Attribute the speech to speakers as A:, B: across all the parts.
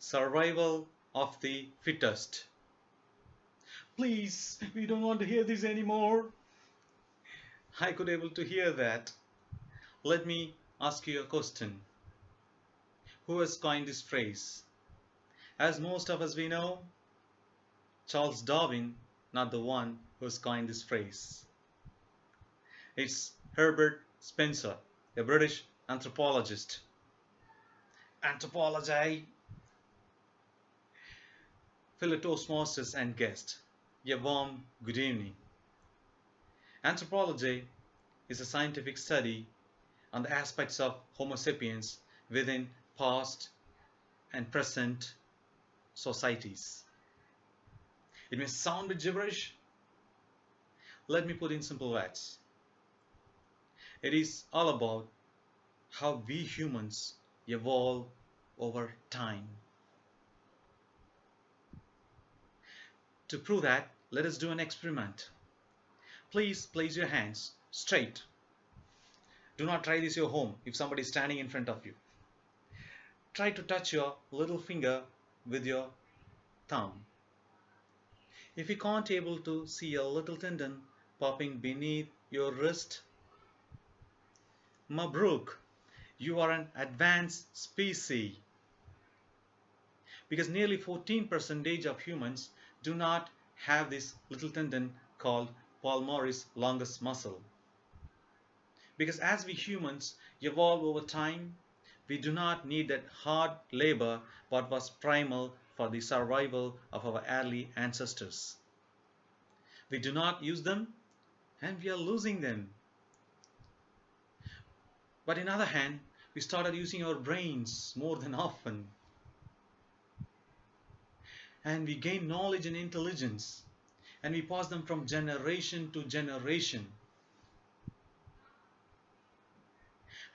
A: Survival of the fittest. Please, we don't want to hear this anymore. I could able to hear that. Let me ask you a question. Who has coined this phrase? As most of us we know, Charles Darwin, not the one who has coined this phrase. It's Herbert Spencer, a British anthropologist. Anthropology! Fellow Toastmasters and guests, a warm good evening. Anthropology is a scientific study on the aspects of Homo sapiens within past and present societies. It may sound a bit gibberish. Let me put in simple words. It is all about how we humans evolve over time. To prove that, let us do an experiment. Please place your hands straight. Do not try this at home if somebody is standing in front of you. Try to touch your little finger with your thumb. If you can't able to see a little tendon popping beneath your wrist, Mabruk, you are an advanced species. Because nearly 14% of humans do not have this little tendon called palmaris longus muscle. Because as we humans evolve over time, we do not need that hard labor what was primal for the survival of our early ancestors. We do not use them and we are losing them. But on the other hand, we started using our brains more than often. And we gain knowledge and intelligence, and we pass them from generation to generation.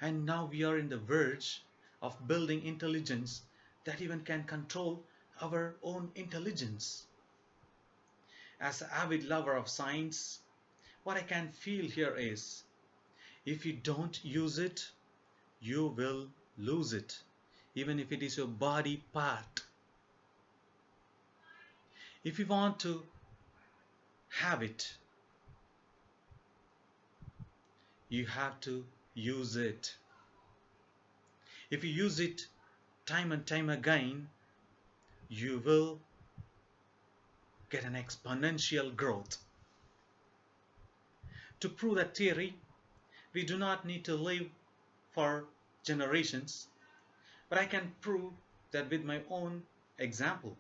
A: And now we are in the verge of building intelligence that even can control our own intelligence. As an avid lover of science, what I can feel here is, if you don't use it, you will lose it, even if it is your body part. If you want to have it, you have to use it. If you use it time and time again, you will get an exponential growth. To prove that theory, we do not need to live for generations, but I can prove that with my own example.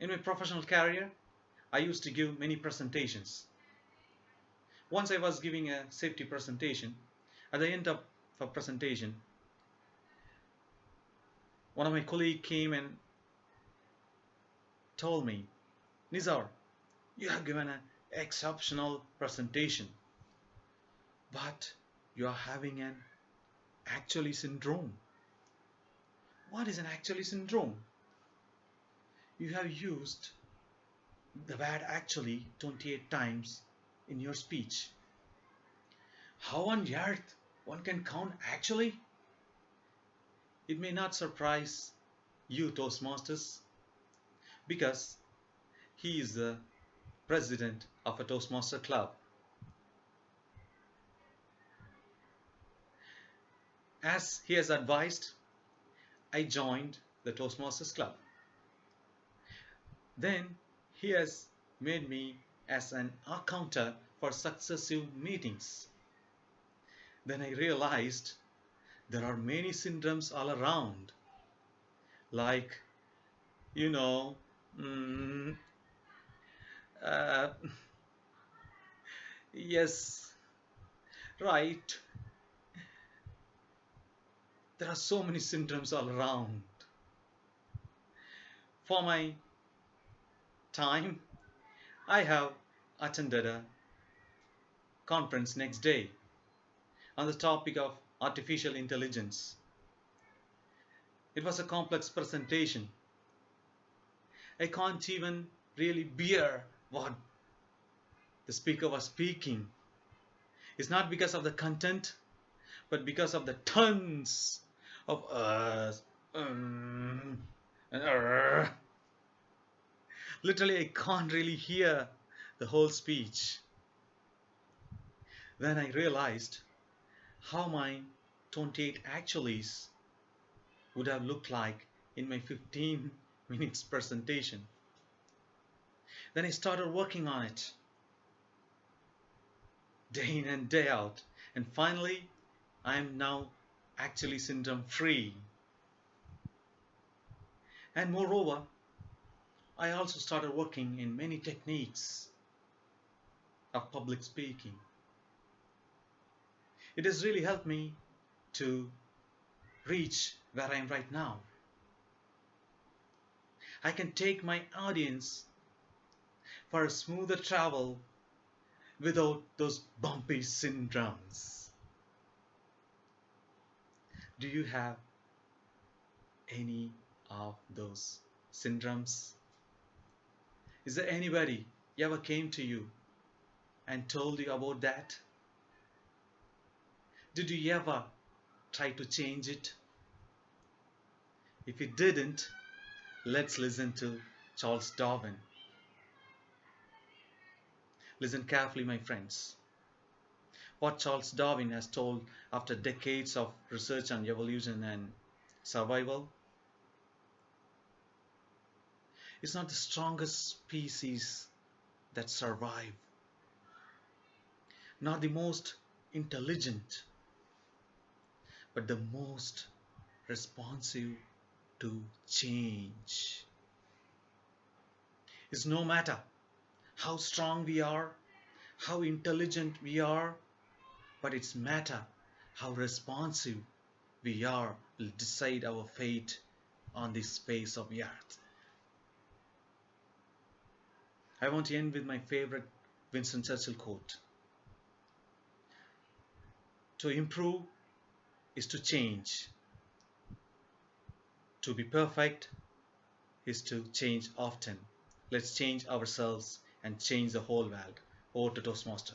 A: In my professional career, I used to give many presentations. Once I was giving a safety presentation. At the end of a presentation, one of my colleagues came and told me, Nizar, you have given an exceptional presentation, but you are having an actually syndrome. What is an actually syndrome? You have used the word actually 28 times in your speech. How on earth one can count actually? It may not surprise you, Toastmasters, because he is the president of a Toastmaster club. As he has advised, I joined the Toastmasters club. Then he has made me as an accountant for successive meetings. Then I realized there are many syndromes all around, like, mm, uh, yes, right, there are so many syndromes all around. For my time, I have attended a conference next day on the topic of artificial intelligence. It was a complex presentation. I can't even really bear what the speaker was speaking. It's not because of the content, but because of the tons of um, and literally, I can't really hear the whole speech. Then I realized how my 28 actuallys would have looked like in my 15 minutes presentation. Then I started working on it day in and day out. And finally, I am now actually syndrome free. And moreover, I also started working in many techniques of public speaking. It has really helped me to reach where I am right now. I can take my audience for a smoother travel without those bumpy syndromes. Do you have any of those syndromes? Is there anybody ever came to you and told you about that? Did you ever try to change it? If you didn't, let's listen to Charles Darwin. Listen carefully, my friends. What Charles Darwin has told after decades of research on evolution and survival is not the strongest species that survive, not the most intelligent, but the most responsive to change. It's no matter how strong we are, how intelligent we are, but it's matter how responsive we are will decide our fate on this face of the earth. I want to end with my favorite Winston Churchill quote. To improve is to change. To be perfect is to change often. Let's change ourselves and change the whole world. Over to Toastmaster.